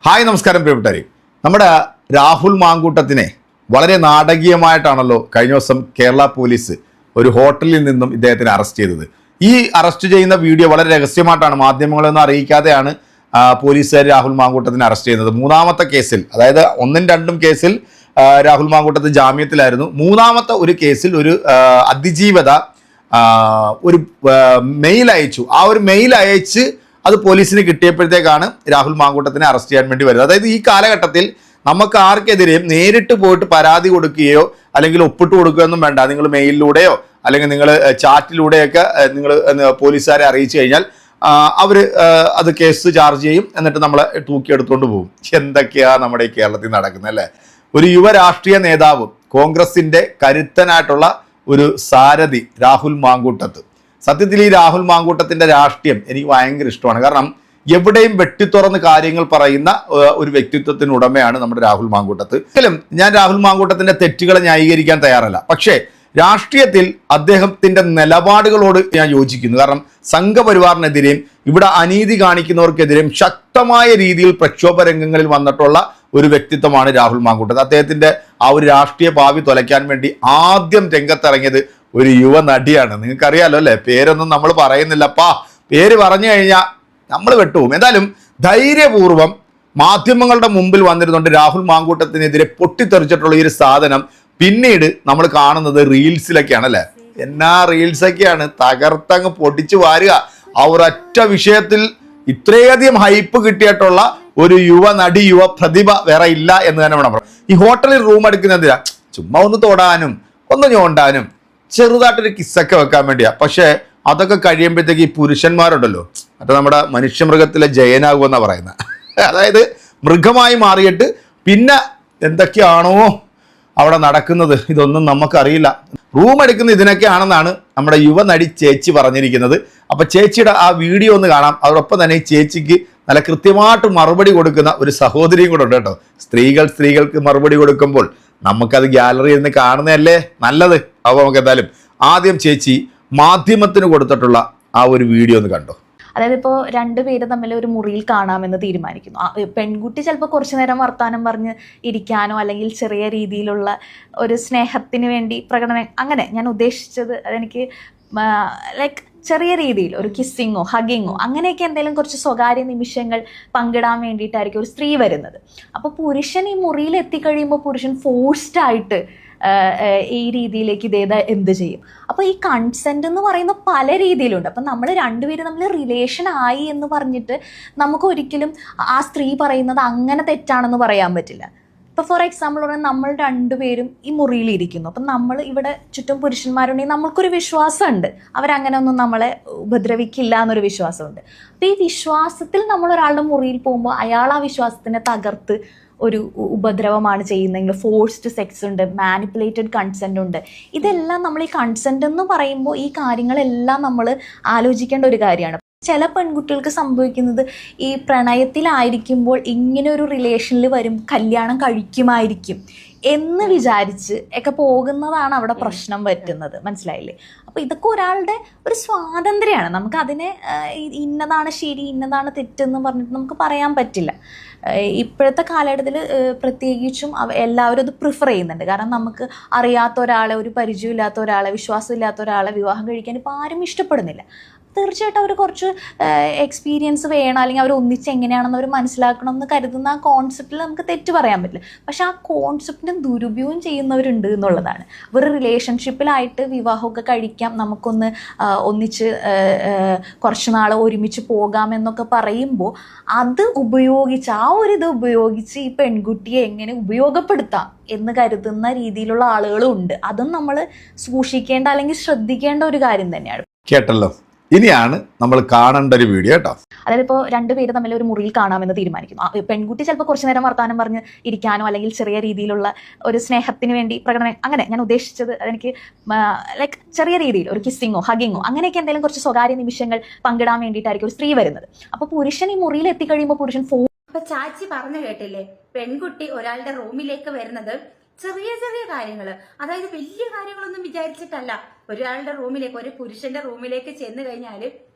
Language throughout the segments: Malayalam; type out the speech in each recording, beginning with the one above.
ഹായ് നമസ്കാരം പ്രിയപ്പെട്ടവരെ. നമ്മുടെ രാഹുൽ മാങ്കൂട്ടത്തിനെ വളരെ നാടകീയമായിട്ടാണല്ലോ കഴിഞ്ഞ ദിവസം കേരള പോലീസ് ഒരു ഹോട്ടലിൽ നിന്നും ഇദ്ദേഹത്തിനെ അറസ്റ്റ് ചെയ്തത്. ഈ അറസ്റ്റ് ചെയ്യുന്ന വീഡിയോ വളരെ രഹസ്യമായിട്ടാണ്, മാധ്യമങ്ങളൊന്നും അറിയിക്കാതെയാണ് പോലീസുകാർ രാഹുൽ മാങ്കൂട്ടത്തിനെ അറസ്റ്റ് ചെയ്യുന്നത്. മൂന്നാമത്തെ കേസിൽ, അതായത് ഒന്നും രണ്ടും കേസിൽ രാഹുൽ മാങ്കൂട്ടത്തിൽ ജാമ്യത്തിലായിരുന്നു. മൂന്നാമത്തെ ഒരു കേസിൽ ഒരു അതിജീവത ഒരു മെയിൽ അയച്ചു. ആ ഒരു മെയിൽ അയച്ച് അത് പോലീസിന് കിട്ടിയപ്പോഴത്തേക്കാണ് രാഹുൽ മാങ്കൂട്ടത്തിനെ അറസ്റ്റ് ചെയ്യാൻ വേണ്ടി വരുന്നത്. അതായത് ഈ കാലഘട്ടത്തിൽ നമുക്ക് ആർക്കെതിരെയും നേരിട്ട് പോയിട്ട് പരാതി കൊടുക്കുകയോ അല്ലെങ്കിൽ ഒപ്പിട്ട് കൊടുക്കുകയോ ഒന്നും വേണ്ട. നിങ്ങൾ മെയിലിലൂടെയോ അല്ലെങ്കിൽ നിങ്ങൾ ചാറ്റിലൂടെയൊക്കെ നിങ്ങൾ പോലീസുകാരെ അറിയിച്ചു കഴിഞ്ഞാൽ അവർ അത് കേസ് ചാർജ് ചെയ്യും, എന്നിട്ട് നമ്മളെ തൂക്കിയെടുത്തുകൊണ്ട് പോകും. എന്തൊക്കെയാ നമ്മുടെ ഈ കേരളത്തിൽ നടക്കുന്നത് അല്ലേ? ഒരു യുവ രാഷ്ട്രീയ നേതാവ്, കോൺഗ്രസിന്റെ കരുത്തനായിട്ടുള്ള ഒരു സാരഥി രാഹുൽ മാങ്കൂട്ടത്ത്. സത്യത്തിൽ ഈ രാഹുൽ മാങ്കൂട്ടത്തിന്റെ രാഷ്ട്രീയം എനിക്ക് ഭയങ്കര ഇഷ്ടമാണ്. കാരണം എവിടെയും വെട്ടിത്തുറന്ന് കാര്യങ്ങൾ പറയുന്ന ഒരു വ്യക്തിത്വത്തിന് ഉടമയാണ് നമ്മുടെ രാഹുൽ മാങ്കൂട്ടത്ത്. ഒരിക്കലും ഞാൻ രാഹുൽ മാങ്കൂട്ടത്തിന്റെ തെറ്റുകളെ ന്യായീകരിക്കാൻ തയ്യാറല്ല. പക്ഷേ രാഷ്ട്രീയത്തിൽ അദ്ദേഹത്തിന്റെ നിലപാടുകളോട് ഞാൻ യോജിക്കുന്നു. കാരണം സംഘപരിവാറിനെതിരെയും ഇവിടെ അനീതി കാണിക്കുന്നവർക്കെതിരെയും ശക്തമായ രീതിയിൽ പ്രക്ഷോഭ രംഗങ്ങളിൽ വന്നിട്ടുള്ള ഒരു വ്യക്തിത്വമാണ് രാഹുൽ മാങ്കൂട്ടത്ത്. അദ്ദേഹത്തിന്റെ ആ ഒരു രാഷ്ട്രീയ ഭാവി തുലയ്ക്കാൻ വേണ്ടി ആദ്യം രംഗത്തിറങ്ങിയത് ഒരു യുവ നടിയാണ്. നിങ്ങൾക്കറിയാലോ അല്ലേ? പേരൊന്നും നമ്മൾ പറയുന്നില്ലപ്പാ, പേര് പറഞ്ഞു കഴിഞ്ഞാൽ നമ്മൾ വെട്ടുപോകും. എന്തായാലും ധൈര്യപൂർവ്വം മാധ്യമങ്ങളുടെ മുമ്പിൽ വന്നിരുന്നുണ്ട് രാഹുൽ മാങ്കൂട്ടത്തിനെതിരെ പൊട്ടിത്തെറിച്ചിട്ടുള്ള ഈ ഒരു സാധനം പിന്നീട് നമ്മൾ കാണുന്നത് റീൽസിലൊക്കെയാണ് അല്ലേ? എന്നാ റീൽസൊക്കെയാണ്, തകർത്തങ്ങ് പൊടിച്ചു വാരുക. ആ ഒരൊറ്റ വിഷയത്തിൽ ഇത്രയധികം ഹൈപ്പ് കിട്ടിയിട്ടുള്ള ഒരു യുവ നടി, യുവ പ്രതിഭ വേറെ ഇല്ല എന്ന് തന്നെ വേണം. ഈ ഹോട്ടലിൽ റൂം എടുക്കുന്നതിനാ ചുമ്മാ ഒന്ന് തൊടാനും ഒന്ന് ഞോണ്ടാനും ചെറുതായിട്ടൊരു കിസ്സൊക്കെ വെക്കാൻ വേണ്ടിയാ. പക്ഷെ അതൊക്കെ കഴിയുമ്പോഴത്തേക്ക് ഈ പുരുഷന്മാരുണ്ടല്ലോ, മറ്റേ നമ്മുടെ മനുഷ്യമൃഗത്തിലെ ജയനാകുമെന്നാണ് പറയുന്നത്. അതായത് മൃഗമായി മാറിയിട്ട് പിന്നെ എന്തൊക്കെയാണോ അവിടെ നടക്കുന്നത് ഇതൊന്നും നമുക്കറിയില്ല. റൂം എടുക്കുന്ന ഇതിനൊക്കെ ആണെന്നാണ് നമ്മുടെ യുവ നടി ചേച്ചി പറഞ്ഞിരിക്കുന്നത്. അപ്പൊ ചേച്ചിയുടെ ആ വീഡിയോ ഒന്ന് കാണാം. അതോടൊപ്പം തന്നെ ഈ ചേച്ചിക്ക് നല്ല കൃത്യമായിട്ട് മറുപടി കൊടുക്കുന്ന ഒരു സഹോദരിയും കൂടെ ഉണ്ട് കേട്ടോ. സ്ത്രീകൾക്ക് മറുപടി കൊടുക്കുമ്പോൾ നമുക്കത് ഗ്യാലറിയിൽ നിന്ന് കാണുന്നതല്ലേ നല്ലത്. അപ്പോൾ നമുക്ക് എന്തായാലും ആദ്യം ചേച്ചി മാധ്യമത്തിന് കൊടുത്തിട്ടുള്ള ആ ഒരു വീഡിയോ ഒന്ന് കണ്ടോ. അതായത് ഇപ്പോൾ രണ്ടുപേര് തമ്മിൽ ഒരു മുറിയിൽ കാണാമെന്ന് തീരുമാനിക്കുന്നു. പെൺകുട്ടി ചിലപ്പോൾ കുറച്ചു നേരം വർത്താനം പറഞ്ഞ് ഇരിക്കാനോ അല്ലെങ്കിൽ ചെറിയ രീതിയിലുള്ള ഒരു സ്നേഹത്തിന് വേണ്ടി അങ്ങനെ ഞാൻ ഉദ്ദേശിച്ചത് അതെനിക്ക് ലൈക്ക് ചെറിയ രീതിയിൽ ഒരു കിസ്സിങ്ങോ ഹഗിങ്ങോ അങ്ങനെയൊക്കെ എന്തെങ്കിലും കുറച്ച് സ്വകാര്യ നിമിഷങ്ങൾ പങ്കിടാൻ വേണ്ടിയിട്ടായിരിക്കും ഒരു സ്ത്രീ വരുന്നത്. അപ്പോൾ പുരുഷൻ ഈ മുറിയിൽ എത്തിക്കഴിയുമ്പോൾ പുരുഷൻ ഫോഴ്സ്ഡ് ആയിട്ട് ഈ രീതിയിലേക്ക് ഇതേതാ എന്ത് ചെയ്യും. അപ്പോൾ ഈ കൺസെന്റ് എന്ന് പറയുന്ന പല രീതിയിലുണ്ട്. അപ്പം നമ്മൾ രണ്ടുപേരും തമ്മിൽ റിലേഷൻ ആയി എന്ന് പറഞ്ഞിട്ട് നമുക്ക് ഒരിക്കലും ആ സ്ത്രീ പറയുന്നത് അങ്ങനെ തെറ്റാണെന്ന് പറയാൻ പറ്റില്ല. ഇപ്പോൾ ഫോർ എക്സാമ്പിൾ പറഞ്ഞാൽ നമ്മൾ രണ്ടുപേരും ഈ മുറിയിലിരിക്കുന്നു. അപ്പം നമ്മൾ ഇവിടെ ചുറ്റും പുരുഷന്മാരുണ്ടെങ്കിൽ നമ്മൾക്കൊരു വിശ്വാസമുണ്ട്, അവരങ്ങനെ ഒന്നും നമ്മളെ ഉപദ്രവിക്കില്ല എന്നൊരു വിശ്വാസമുണ്ട്. അപ്പം ഈ വിശ്വാസത്തിൽ നമ്മൾ ഒരാളുടെ മുറിയിൽ പോകുമ്പോൾ അയാൾ ആ വിശ്വാസത്തിനെ തകർത്ത് ഒരു ഉപദ്രവമാണ് ചെയ്യുന്നതെങ്കിൽ ഫോഴ്സ്ഡ് സെക്സ് ഉണ്ട്, മാനിപ്പുലേറ്റഡ് കൺസെൻ്റ് ഉണ്ട്. ഇതെല്ലാം നമ്മൾ ഈ കൺസെൻ്റ് എന്ന് പറയുമ്പോൾ ഈ കാര്യങ്ങളെല്ലാം നമ്മൾ ആലോചിക്കേണ്ട ഒരു കാര്യമാണ്. ചില പെൺകുട്ടികൾക്ക് സംഭവിക്കുന്നത് ഈ പ്രണയത്തിലായിരിക്കുമ്പോൾ ഇങ്ങനെ ഒരു റിലേഷനിൽ വരും, കല്യാണം കഴിക്കുമായിരിക്കും എന്ന് വിചാരിച്ച് ഒക്കെ പോകുന്നതാണ് അവിടെ പ്രശ്നം പറ്റുന്നത്. മനസ്സിലായില്ലേ? അപ്പോൾ ഇതൊക്കെ ഒരാളുടെ ഒരു സ്വാതന്ത്ര്യമാണ്. നമുക്ക് അതിനെ ഇന്നതാണ് ശരി ഇന്നതാണ് തെറ്റെന്ന് പറഞ്ഞിട്ട് നമുക്ക് പറയാൻ പറ്റില്ല. ഇപ്പോഴത്തെ കാലഘട്ടത്തിൽ പ്രത്യേകിച്ചും എല്ലാവരും അത് പ്രിഫർ ചെയ്യുന്നുണ്ട്. കാരണം നമുക്ക് അറിയാത്ത ഒരാളെ, ഒരു പരിചയമില്ലാത്ത ഒരാളെ, വിശ്വാസമില്ലാത്ത ഒരാളെ വിവാഹം കഴിക്കാൻ ഇപ്പോൾ ആരും ഇഷ്ടപ്പെടുന്നില്ല. തീർച്ചയായിട്ടും അവർ കുറച്ച് എക്സ്പീരിയൻസ് വേണം, അല്ലെങ്കിൽ അവർ ഒന്നിച്ച് എങ്ങനെയാണെന്ന് അവർ മനസ്സിലാക്കണം എന്ന് കരുതുന്ന ആ കോൺസെപ്റ്റിൽ നമുക്ക് തെറ്റ് പറയാൻ പറ്റില്ല. പക്ഷെ ആ കോൺസെപ്റ്റിനെ ദുരുപയോഗം ചെയ്യുന്നവരുണ്ട് എന്നുള്ളതാണ്. ഒരു റിലേഷൻഷിപ്പിലായിട്ട് വിവാഹമൊക്കെ കഴിക്കാം, നമുക്കൊന്ന് ഒന്നിച്ച് കുറച്ച് നാൾ ഒരുമിച്ച് പോകാം എന്നൊക്കെ പറയുമ്പോൾ അത് ഉപയോഗിച്ച് ആ ഒരു ഇത് ഉപയോഗിച്ച് ഈ പെൺകുട്ടിയെ എങ്ങനെ ഉപയോഗപ്പെടുത്താം എന്ന് കരുതുന്ന രീതിയിലുള്ള ആളുകളും ഉണ്ട്. അതും നമ്മൾ സൂക്ഷിക്കേണ്ട അല്ലെങ്കിൽ ശ്രദ്ധിക്കേണ്ട ഒരു കാര്യം തന്നെയാണ്. കേട്ടല്ലോ, ഇനിയാണ് നമ്മൾ കാണേണ്ട ഒരു വീഡിയോ കേട്ടോ. അതായത് ഇപ്പോൾ രണ്ടുപേര് തമ്മിൽ ഒരു മുറിയിൽ കാണാമെന്ന് തീരുമാനിക്കുന്നു. പെൺകുട്ടി ചിലപ്പോൾ കുറച്ചു നേരം വർത്താനം പറഞ്ഞ് ഇരിക്കാനോ അല്ലെങ്കിൽ ചെറിയ രീതിയിലുള്ള ഒരു സ്നേഹത്തിന് വേണ്ടി അങ്ങനെ ഞാൻ ഉദ്ദേശിച്ചത് അതെനിക്ക് ലൈക്ക് ചെറിയ രീതിയിൽ ഒരു കിസ്സിങ്ങോ ഹഗിങ്ങോ അങ്ങനെയൊക്കെ എന്തെങ്കിലും കുറച്ച് സ്വകാര്യ നിമിഷങ്ങൾ പങ്കിടാൻ വേണ്ടിയിട്ടായിരിക്കും ഒരു സ്ത്രീ വരുന്നത്. അപ്പോൾ പുരുഷൻ ഈ മുറിയിൽ എത്തിക്കഴിയുമ്പോൾ പുരുഷൻ അപ്പൊ ചാച്ചി പറഞ്ഞു കേട്ടില്ലേ, പെൺകുട്ടി ഒരാളുടെ റൂമിലേക്ക് വരുന്നത് ചെറിയ ചെറിയ കാര്യങ്ങള്, അതായത് വലിയ കാര്യങ്ങളൊന്നും വിചാരിച്ചിട്ടല്ല. ഒരാളുടെ റൂമിലേക്ക്, ഒരു പുരുഷന്റെ റൂമിലേക്ക് ചെന്ന് കഴിഞ്ഞാല്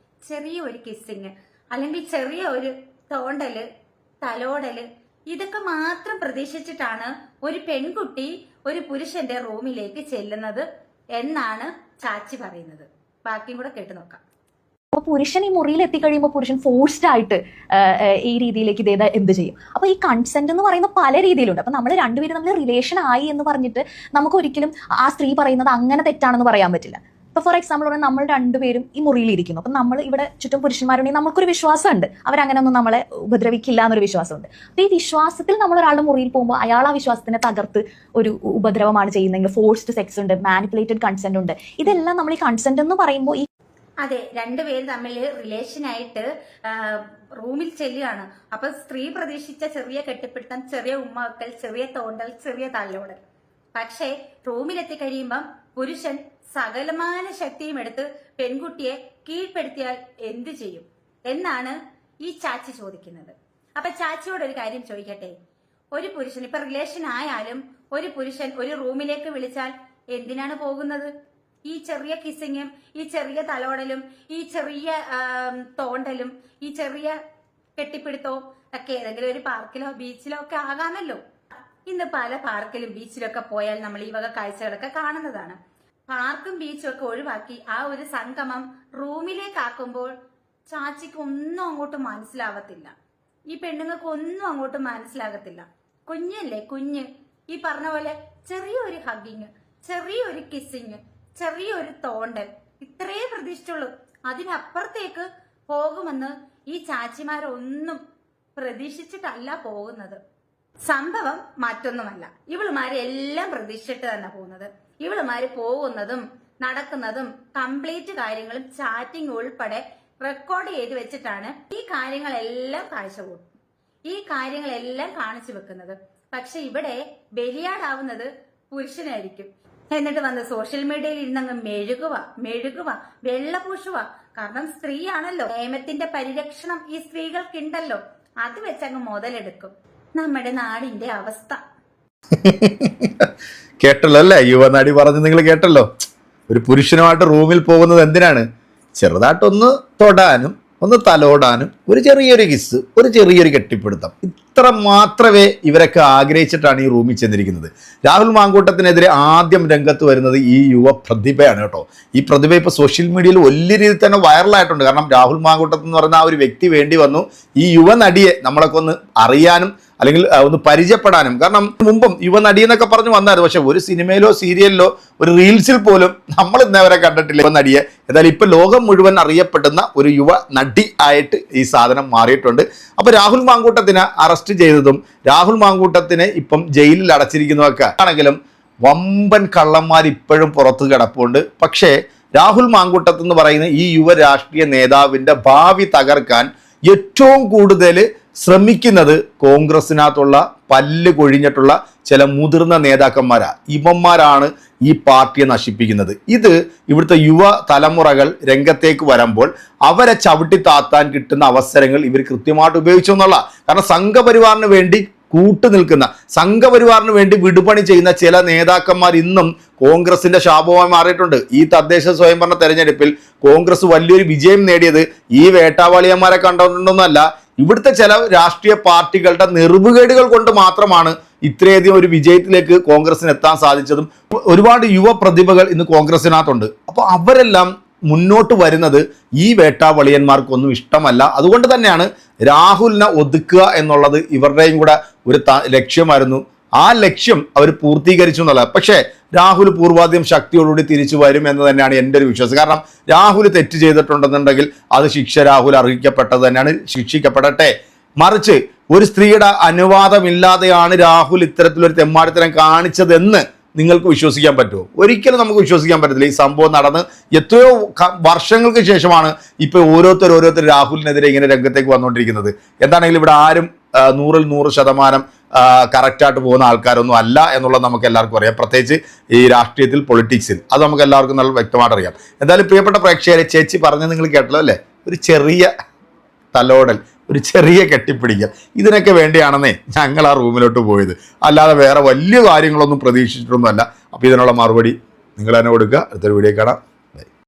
ചെറിയ ഒരു കിസ്സിങ് അല്ലെങ്കിൽ ചെറിയ ഒരു തോണ്ടല് തലോടല്, ഇതൊക്കെ മാത്രം പ്രതീക്ഷിച്ചിട്ടാണ് ഒരു പെൺകുട്ടി ഒരു പുരുഷന്റെ റൂമിലേക്ക് ചെല്ലുന്നത് എന്നാണ് ചാച്ചി പറയുന്നത്. ബാക്കിയും കൂടെ കേട്ടു നോക്കാം. അപ്പൊ പുരുഷൻ ഈ മുറിയിൽ എത്തിക്കഴിയുമ്പോൾ പുരുഷൻ ഫോഴ്സ്ഡ് ആയിട്ട് ഈ രീതിയിലേക്ക് ഇതേത് എന്ത് ചെയ്യും? അപ്പൊ ഈ കൺസെന്റ് എന്ന് പറയുന്ന പല രീതിയിലുണ്ട്. അപ്പൊ നമ്മൾ രണ്ടുപേരും നമ്മൾ റിലേഷൻ ആയി എന്ന് പറഞ്ഞിട്ട് നമുക്ക് ഒരിക്കലും ആ സ്ത്രീ പറയുന്നത് അങ്ങനെ തെറ്റാണെന്ന് പറയാൻ പറ്റില്ല. ഇപ്പൊ ഫോർ എക്സാമ്പിൾ പറഞ്ഞാൽ നമ്മൾ രണ്ടുപേരും ഈ മുറിയിൽ ഇരിക്കുന്നു. അപ്പൊ നമ്മൾ ഇവിടെ ചുറ്റും പുരുഷന്മാരുണ്ടെങ്കിൽ നമുക്കൊരു വിശ്വാസമുണ്ട്, അവരങ്ങനെ ഒന്നും നമ്മളെ ഉപദ്രവിക്കില്ല എന്നൊരു വിശ്വാസമുണ്ട്. അപ്പൊ ഈ വിശ്വാസത്തിൽ നമ്മൾ ഒരാളുടെ മുറിയിൽ പോകുമ്പോൾ അയാൾ ആ വിശ്വാസത്തിനെ തകർത്ത് ഒരു ഉപദ്രവമാണ് ചെയ്യുന്നതെങ്കിൽ ഫോഴ്സ്ഡ് സെക്സ് ഉണ്ട്, മാനിപ്പുലേറ്റഡ് കൺസെന്റ് ഉണ്ട്. ഇതെല്ലാം നമ്മൾ ഈ കൺസെന്റ് എന്ന് പറയുമ്പോൾ ഈ അതെ, രണ്ടുപേര് തമ്മിൽ റിലേഷനായിട്ട് റൂമിൽ ചെല്ലുകയാണ്. അപ്പൊ സ്ത്രീ പ്രതീക്ഷിച്ച ചെറിയ കെട്ടിപ്പിടുത്തം, ചെറിയ ഉമ്മവക്കൽ, ചെറിയ തോണ്ടൽ, ചെറിയ തല്ലോടൽ. പക്ഷേ റൂമിലെത്തി കഴിയുമ്പം പുരുഷൻ സകലമാന ശക്തിയും എടുത്ത് പെൺകുട്ടിയെ കീഴ്പ്പെടുത്തിയാൽ എന്തു ചെയ്യും എന്നാണ് ഈ ചാച്ചി ചോദിക്കുന്നത്. അപ്പൊ ചാച്ചിയോട് ഒരു കാര്യം ചോദിക്കട്ടെ, ഒരു പുരുഷൻ ഇപ്പൊ റിലേഷൻ ആയാലും ഒരു പുരുഷൻ ഒരു റൂമിലേക്ക് വിളിച്ചാൽ എന്തിനാണ് പോകുന്നത്? ഈ ചെറിയ കിസ്സിങ്ങും, ഈ ചെറിയ തലോടലും, ഈ ചെറിയ തോണ്ടലും, ഈ ചെറിയ കെട്ടിപ്പിടുത്തവും ഒക്കെ ഏതെങ്കിലും ഒരു പാർക്കിലോ ബീച്ചിലോ ഒക്കെ ആകാമല്ലോ. ഇന്ന് പല പാർക്കിലും ബീച്ചിലൊക്കെ പോയാൽ നമ്മൾ ഈ വക കാഴ്ചകളൊക്കെ കാണുന്നതാണ്. പാർക്കും ബീച്ചും ഒക്കെ ഒഴിവാക്കി ആ ഒരു സംഗമം റൂമിലേക്കാക്കുമ്പോൾ ചാച്ചിക്ക് ഒന്നും അങ്ങോട്ട് മനസ്സിലാവത്തില്ല, ഈ പെണ്ണുങ്ങൾക്ക് ഒന്നും അങ്ങോട്ട് മനസ്സിലാകത്തില്ല. കുഞ്ഞല്ലേ കുഞ്ഞ്, ഈ പറഞ്ഞ പോലെ ചെറിയൊരു ഹഗ്ഗിങ്, ചെറിയൊരു കിസ്സിങ്, ചെറിയൊരു തോണ്ടൽ, ഇത്രേ പ്രതീക്ഷിച്ചുള്ളൂ. അതിനപ്പുറത്തേക്ക് പോകുമെന്ന് ഈ ചാച്ചിമാരൊന്നും പ്രതീക്ഷിച്ചിട്ടല്ല പോകുന്നത്. സംഭവം മറ്റൊന്നുമല്ല, ഇവളുമാരെല്ലാം പ്രതീക്ഷിച്ചിട്ട് തന്നെ പോകുന്നത്. ഇവളുമാര് പോകുന്നതും നടക്കുന്നതും കംപ്ലീറ്റ് കാര്യങ്ങളും ചാറ്റിംഗ് ഉൾപ്പെടെ റെക്കോർഡ് ചെയ്ത് വെച്ചിട്ടാണ് ഈ കാര്യങ്ങളെല്ലാം ഈ കാര്യങ്ങളെല്ലാം കാണിച്ചു വെക്കുന്നത്. പക്ഷെ ഇവിടെ ബലിയാടാവുന്നത് പുരുഷനായിരിക്കും. എന്നിട്ട് വന്ന് സോഷ്യൽ മീഡിയയിൽ ഇരുന്നങ്ങ് മെഴുകുക, വെള്ളപൂശുക. കാരണം സ്ത്രീയാണല്ലോ, നിയമത്തിന്റെ പരിരക്ഷണം ഈ സ്ത്രീകൾക്കുണ്ടല്ലോ, അത് വെച്ചങ്ങ് മുതലെടുക്കും. നമ്മുടെ നാടിന്റെ അവസ്ഥ കേട്ടല്ലോ അല്ലേ? യുവനടി പറഞ്ഞ് നിങ്ങൾ കേട്ടല്ലോ. ഒരു പുരുഷനുമായിട്ട് റൂമിൽ പോകുന്നത് എന്തിനാണ്? ചെറുതായിട്ടൊന്ന് തൊടാനും ഒന്ന് തലോടാനും ഒരു ചെറിയൊരു കിസ്, ഒരു ചെറിയൊരു കെട്ടിപ്പിടുത്തം, ഇത്ര മാത്രമേ ഇവരൊക്കെ ആഗ്രഹിച്ചിട്ടാണ് ഈ റൂമിൽ ചെന്നിരിക്കുന്നത്. രാഹുൽ മാങ്കൂട്ടത്തിനെതിരെ ആദ്യം രംഗത്ത് വരുന്നത് ഈ യുവ പ്രതിഭയാണ് കേട്ടോ. ഈ പ്രതിഭ ഇപ്പോൾ സോഷ്യൽ മീഡിയയിൽ വലിയ രീതിയിൽ തന്നെ വൈറലായിട്ടുണ്ട്. കാരണം രാഹുൽ മാങ്കൂട്ടത്ത് എന്ന് പറയുന്ന ആ ഒരു വ്യക്തി വേണ്ടി വന്നു ഈ യുവനടിയെ നമ്മളൊക്കെ ഒന്ന് അറിയാനും അല്ലെങ്കിൽ ഒന്ന് പരിചയപ്പെടാനും. കാരണം മുമ്പും യുവനടി എന്നൊക്കെ പറഞ്ഞു വന്നായിരുന്നു, പക്ഷെ ഒരു സിനിമയിലോ സീരിയലിലോ ഒരു റീൽസിൽ പോലും നമ്മൾ ഇന്നവരെ കണ്ടിട്ടില്ല യുവനടിയെ. എന്തായാലും ഇപ്പൊ ലോകം മുഴുവൻ അറിയപ്പെടുന്ന ഒരു യുവ നടി ആയിട്ട് ഈ സാധനം മാറിയിട്ടുണ്ട്. അപ്പൊ രാഹുൽ മാങ്കൂട്ടത്തിനെ അറസ്റ്റ് ചെയ്തതും രാഹുൽ മാങ്കൂട്ടത്തിനെ ഇപ്പം ജയിലിൽ അടച്ചിരിക്കുന്നതൊക്കെ ആണെങ്കിലും വമ്പൻ കള്ളന്മാർ ഇപ്പോഴും പുറത്ത് കിടപ്പുണ്ട്. പക്ഷേ രാഹുൽ മാങ്കൂട്ടത്ത് എന്ന് പറയുന്ന ഈ യുവ രാഷ്ട്രീയ നേതാവിന്റെ ഭാവി തകർക്കാൻ ഏറ്റവും കൂടുതൽ ശ്രമിക്കുന്നത് കോൺഗ്രസിനകത്തുള്ള പല്ല് കൊഴിഞ്ഞിട്ടുള്ള ചില മുതിർന്ന നേതാക്കന്മാരാണ്. ഇവന്മാരാണ് ഈ പാർട്ടിയെ നശിപ്പിക്കുന്നത്. ഇത് ഇവിടുത്തെ യുവ തലമുറകൾ രംഗത്തേക്ക് വരുമ്പോൾ അവരെ ചവിട്ടി താത്താൻ കിട്ടുന്ന അവസരങ്ങൾ ഇവർ കൃത്യമായിട്ട് ഉപയോഗിച്ചു എന്നുള്ള. കാരണം സംഘപരിവാറിന് വേണ്ടി കൂട്ടുനിൽക്കുന്ന, സംഘപരിവാറിന് വേണ്ടി വിടുപണി ചെയ്യുന്ന ചില നേതാക്കന്മാർ ഇന്നും കോൺഗ്രസിന്റെ ശാപമായി മാറിയിട്ടുണ്ട്. ഈ തദ്ദേശ സ്വയംഭരണ തെരഞ്ഞെടുപ്പിൽ കോൺഗ്രസ് വലിയൊരു വിജയം നേടിയത് ഈ വേട്ടാവാളിയന്മാരെ കണ്ടുകൊണ്ടൊന്നുമല്ല, ഇവിടുത്തെ ചില രാഷ്ട്രീയ പാർട്ടികളുടെ നെറുവുകേടുകൾ കൊണ്ട് മാത്രമാണ് ഇത്രയധികം ഒരു വിജയത്തിലേക്ക് കോൺഗ്രസിന് എത്താൻ സാധിച്ചതും. ഒരുപാട് യുവ പ്രതിഭകൾ ഇന്ന് കോൺഗ്രസിനകത്തുണ്ട്. അപ്പോൾ അവരെല്ലാം മുന്നോട്ട് വരുന്നത് ഈ വേട്ടാവളിയന്മാർക്കൊന്നും ഇഷ്ടമല്ല. അതുകൊണ്ട് തന്നെയാണ് രാഹുലിനെ ഒതുക്കുക എന്നുള്ളത് ഇവരുടെയും കൂടെ ഒരു ലക്ഷ്യമായിരുന്നു. ആ ലക്ഷ്യം അവർ പൂർത്തീകരിച്ചു എന്നുള്ള. പക്ഷേ രാഹുൽ പൂർവാധികം ശക്തിയോടുകൂടി തിരിച്ചു വരും എന്ന് തന്നെയാണ് എൻ്റെ ഒരു വിശ്വാസം. കാരണം രാഹുൽ തെറ്റ് ചെയ്തിട്ടുണ്ടെന്നുണ്ടെങ്കിൽ അത് ശിക്ഷ രാഹുൽ അർഹിക്കപ്പെട്ടത് തന്നെയാണ്, ശിക്ഷിക്കപ്പെടട്ടെ. മറിച്ച് ഒരു സ്ത്രീയുടെ അനുവാദമില്ലാതെയാണ് രാഹുൽ ഇത്തരത്തിലൊരു തെമ്മാടിത്തരം കാണിച്ചതെന്ന് നിങ്ങൾക്ക് വിശ്വസിക്കാൻ പറ്റുമോ? ഒരിക്കലും നമുക്ക് വിശ്വസിക്കാൻ പറ്റത്തില്ല. ഈ സംഭവം നടന്ന് എത്രയോ വർഷങ്ങൾക്ക് ശേഷമാണ് ഇപ്പോൾ ഓരോരുത്തർ രാഹുലിനെതിരെ ഇങ്ങനെ രംഗത്തേക്ക് വന്നുകൊണ്ടിരിക്കുന്നത്. എന്താണെങ്കിലും ഇവിടെ ആരും 100% കറക്റ്റായിട്ട് പോകുന്ന ആൾക്കാരൊന്നും അല്ല എന്നുള്ളത് നമുക്ക് എല്ലാവർക്കും അറിയാം. പ്രത്യേകിച്ച് ഈ രാഷ്ട്രീയത്തിൽ, പൊളിറ്റിക്സിൽ അത് നമുക്ക് എല്ലാവർക്കും നല്ല വ്യക്തമായിട്ട് അറിയാം. എന്തായാലും പ്രിയപ്പെട്ട പ്രേക്ഷകരെ, ചേച്ചി പറഞ്ഞത് നിങ്ങൾ കേട്ടല്ലോ അല്ലേ? ഒരു ചെറിയ തലോടൽ, ഒരു ചെറിയ കെട്ടിപ്പിടിക്കൽ, ഇതിനൊക്കെ വേണ്ടിയാണെന്നേ ഞങ്ങൾ ആ റൂമിലോട്ട് പോയത്. അല്ലാതെ വേറെ വലിയ കാര്യങ്ങളൊന്നും പ്രതീക്ഷിച്ചിട്ടൊന്നുമല്ല. അപ്പോൾ ഇതിനുള്ള മറുപടി നിങ്ങൾ തന്നെ കൊടുക്കുക. അടുത്തൊരു വീഡിയോ കാണാം.